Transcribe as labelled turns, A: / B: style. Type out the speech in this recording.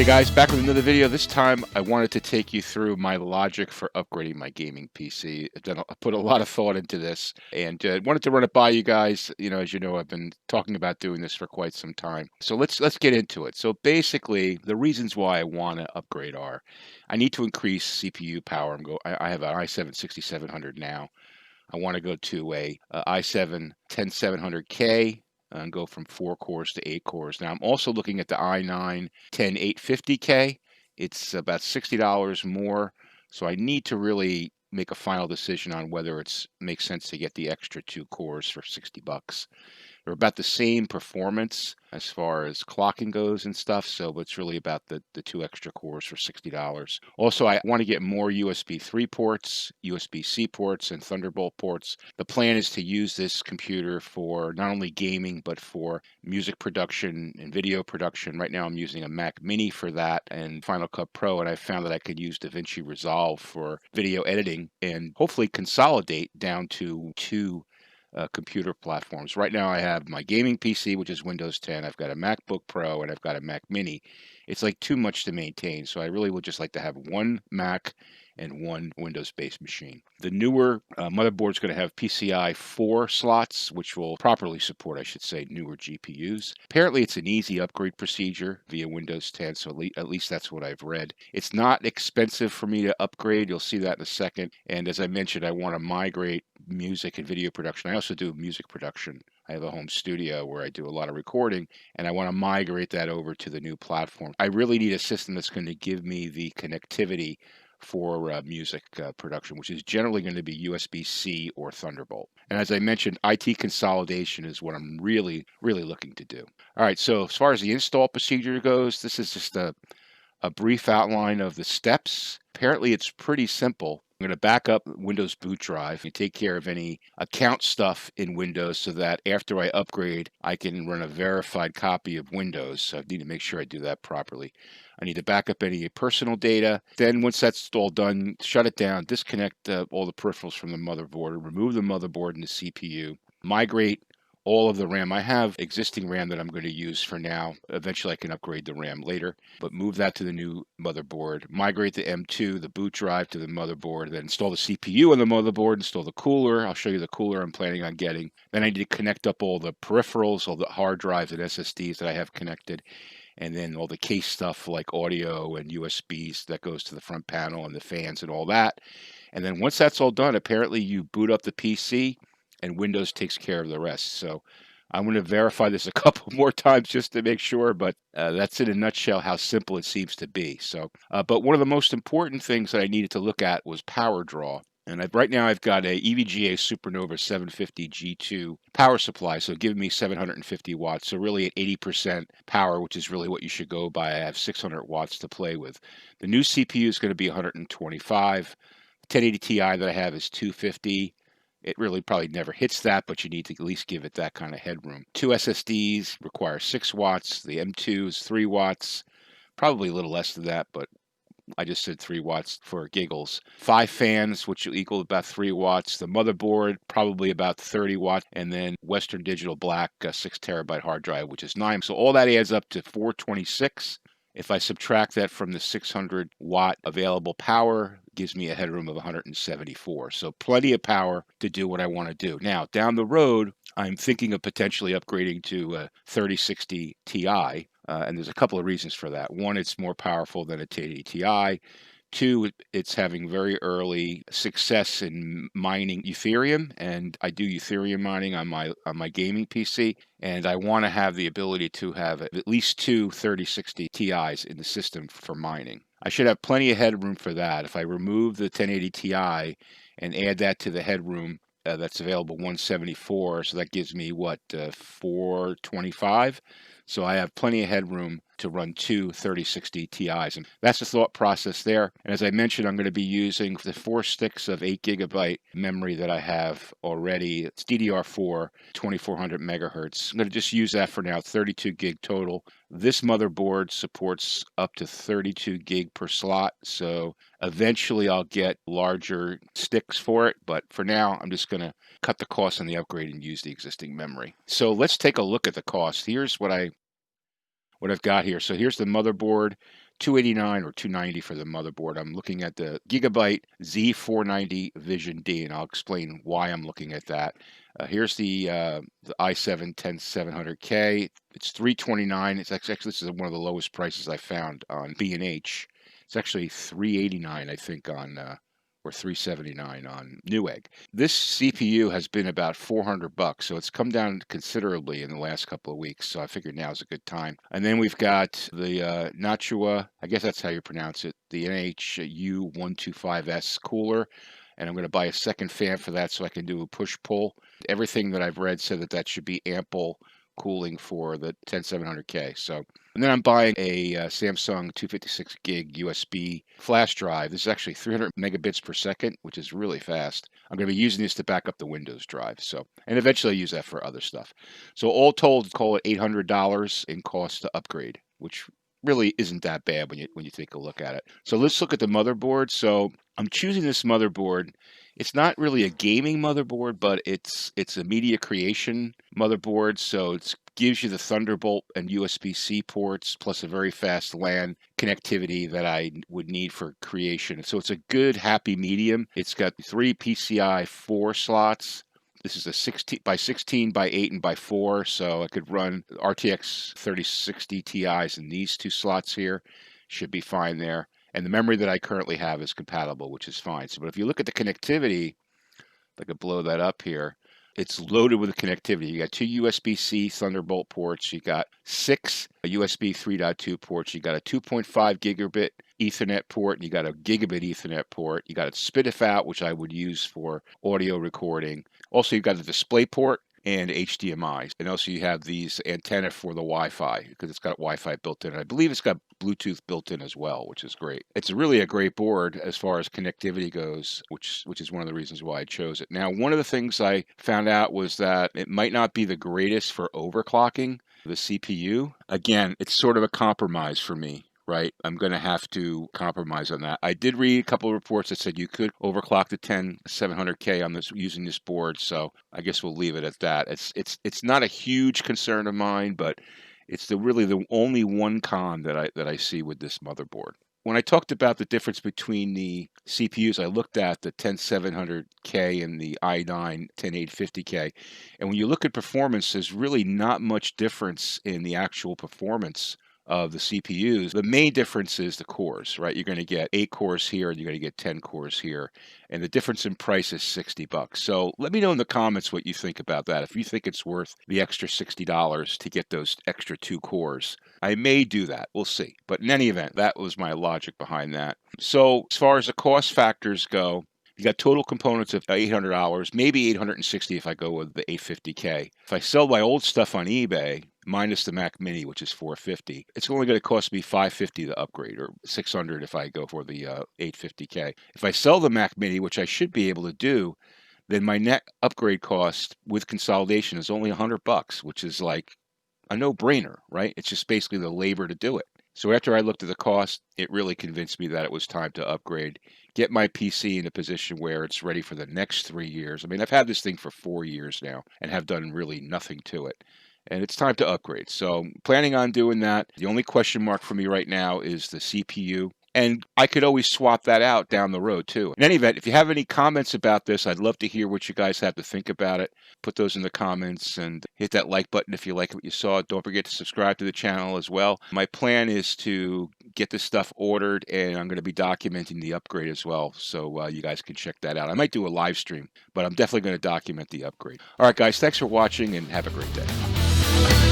A: Hey guys, back with another video. This time I wanted to take you through my logic for upgrading my gaming PC. I put a lot of thought into this and wanted to run it by you guys. As you know, I've been talking about doing this for quite some time. So let's get into it. So basically, the reasons why I want to upgrade are I need to increase CPU power. I have an i7 6700 now. I want to go to a i7 10700K and go from 4 cores to 8 cores. Now, I'm also looking at the i9 10850K. It's about $60 more, so I need to really make a final decision on whether it makes sense to get the extra 2 cores for 60 bucks. They're about the same performance as far as clocking goes and stuff, so it's really about the 2 extra cores for $60. Also, I want to get more USB 3 ports, USB-C ports, and Thunderbolt ports. The plan is to use this computer for not only gaming, but for music production and video production. Right now I'm using a Mac Mini for that and Final Cut Pro, and I found that I could use DaVinci Resolve for video editing and hopefully consolidate down to 2 computer platforms. Right now I have my gaming PC, which is Windows 10. I've got a MacBook Pro and I've got a Mac Mini. It's like too much to maintain, so I really would just like to have one Mac and one Windows-based machine. The newer motherboard is going to have PCI 4 slots, which will properly support, I should say, newer GPUs. Apparently, it's an easy upgrade procedure via Windows 10, so at least that's what I've read. It's not expensive for me to upgrade. You'll see that in a second. And as I mentioned, I want to migrate music and video production. I also do music production. I have a home studio where I do a lot of recording, and I want to migrate that over to the new platform. I really need a system that's going to give me the connectivity for music production, which is generally going to be USB-C or Thunderbolt. And as I mentioned, IT consolidation is what I'm really looking to do. All right, so as far as the install procedure goes, this is just a brief outline of the steps. Apparently, it's pretty simple. I'm going to back up Windows boot drive and take care of any account stuff in Windows so that after I upgrade, I can run a verified copy of Windows. So I need to make sure I do that properly. I need to back up any personal data. Then once that's all done, shut it down, disconnect all the peripherals from the motherboard, remove the motherboard and the CPU, migrate all of the RAM. I have existing RAM that I'm going to use for now. Eventually I can upgrade the RAM later, but move that to the new motherboard, migrate the M2, the boot drive to the motherboard, then install the CPU on the motherboard, install the cooler. I'll show you the cooler I'm planning on getting. Then I need to connect up all the peripherals, all the hard drives and SSDs that I have connected, and then all the case stuff like audio and USBs that goes to the front panel and the fans and all that. And then once that's all done, apparently you boot up the PC and Windows takes care of the rest. So I'm going to verify this a couple more times just to make sure, but that's in a nutshell how simple it seems to be. So, but one of the most important things that I needed to look at was power draw. And right now I've got a EVGA Supernova 750 G2 power supply, so giving me 750 watts. So really at 80% power, which is really what you should go by. I have 600 watts to play with. The new CPU is going to be 125. 1080 Ti that I have is 250. It really probably never hits that, but you need to at least give it that kind of headroom. 2 SSDs require 6 watts. The M2 is 3 watts. Probably a little less than that, but I just said 3 watts for giggles. 5 fans, which will equal about 3 watts. The motherboard, probably about 30 watts. And then Western Digital Black 6 terabyte hard drive, which is 9. So all that adds up to 426. If I subtract that from the 600 watt available power, it gives me a headroom of 174. So plenty of power to do what I want to do. Now, down the road, I'm thinking of potentially upgrading to a 3060 Ti. And there's a couple of reasons for that. One, it's more powerful than a 1080 Ti. 2, it's having very early success in mining Ethereum, and I do Ethereum mining on my gaming PC, and I want to have the ability to have at least 2 3060 Ti's in the system for mining. I should have plenty of headroom for that. If I remove the 1080 Ti and add that to the headroom that's available, 174, so that gives me what, 425. So I have plenty of headroom to run 2 3060 Ti's. And that's the thought process there. And as I mentioned, I'm going to be using the 4 sticks of 8 gigabyte memory that I have already. It's DDR4, 2400 megahertz. I'm going to just use that for now, 32 gig total. This motherboard supports up to 32 gig per slot. So eventually I'll get larger sticks for it. But for now, I'm just going to cut the cost on the upgrade and use the existing memory. So let's take a look at the cost. Here's what I've got here. So here's the motherboard, $289 or $290 for the motherboard. I'm looking at the Gigabyte Z490 Vision D, and I'll explain why I'm looking at that. Here's the i7 10700K. It's $329. It's actually, this is one of the lowest prices I found on B&H. It's actually $389, I think, on or $379 on Newegg. This CPU has been about $400, so it's come down considerably in the last couple of weeks. So I figured now's a good time. And then we've got the Nachua, I guess that's how you pronounce it, the NHU125S cooler. And I'm going to buy a second fan for that so I can do a push-pull. Everything that I've read said that that should be ample cooling for the 10700K. So, and then I'm buying a Samsung 256 gig USB flash drive. This is actually 300 megabits per second, which is really fast. I'm going to be using this to back up the Windows drive. So, and eventually I'll use that for other stuff. So all told, call it $800 in cost to upgrade, which really isn't that bad when you take a look at it. So let's look at the motherboard. So I'm choosing this motherboard. It's not really a gaming motherboard, but it's a media creation motherboard. So it gives you the Thunderbolt and USB-C ports, plus a very fast LAN connectivity that I would need for creation. So it's a good, happy medium. It's got 3 PCI 4 slots. This is a 16 by 16 by 8 and by 4, so I could run RTX 3060 Ti's in these 2 slots here. Should be fine there. And the memory that I currently have is compatible, which is fine. So, but if you look at the connectivity, if I could blow that up here, it's loaded with connectivity. You got 2 USB-C Thunderbolt ports. You got 6 USB 3.2 ports. You got a 2.5 gigabit Ethernet port. And you got a gigabit Ethernet port. You got a SPDIF out, which I would use for audio recording. Also, you've got a display port and HDMI. And also you have these antenna for the Wi-Fi because it's got Wi-Fi built in. I believe it's got Bluetooth built in as well, which is great. It's really a great board as far as connectivity goes, which is one of the reasons why I chose it. Now, one of the things I found out was that it might not be the greatest for overclocking the CPU. Again, it's sort of a compromise for me. Right, I'm going to have to compromise on that. I did read a couple of reports that said you could overclock the 10700K on this using this board, so I guess we'll leave it at that. It's not a huge concern of mine, but it's really the only one con that I see with this motherboard. When I talked about the difference between the CPUs, I looked at the 10700K and the i9 10850K, and when you look at performance, there's really not much difference in the actual performance of the CPUs. The main difference is the cores, right? You're going to get 8 cores here and you're going to get 10 cores here. And the difference in price is $60. So let me know in the comments what you think about that. If you think it's worth the extra $60 to get those extra 2 cores, I may do that. We'll see. But in any event, that was my logic behind that. So as far as the cost factors go, you got total components of $800, maybe $860 if I go with the 850K. If I sell my old stuff on eBay, minus the Mac Mini, which is $450, it's only going to cost me $550 to upgrade, or $600 if I go for the 850K. If I sell the Mac Mini, which I should be able to do, then my net upgrade cost with consolidation is only $100, which is like a no-brainer, right? It's just basically the labor to do it. So after I looked at the cost, it really convinced me that it was time to upgrade, get my PC in a position where it's ready for the next 3 years. I mean, I've had this thing for 4 years now and have done really nothing to it. And it's time to upgrade. So planning on doing that. The only question mark for me right now is the CPU. And I could always swap that out down the road too. In any event, if you have any comments about this, I'd love to hear what you guys have to think about it. Put those in the comments and hit that like button if you like what you saw. Don't forget to subscribe to the channel as well. My plan is to get this stuff ordered, and I'm going to be documenting the upgrade as well, so you guys can check that out. I might do a live stream, but I'm definitely going to document the upgrade. All right, guys, thanks for watching and have a great day.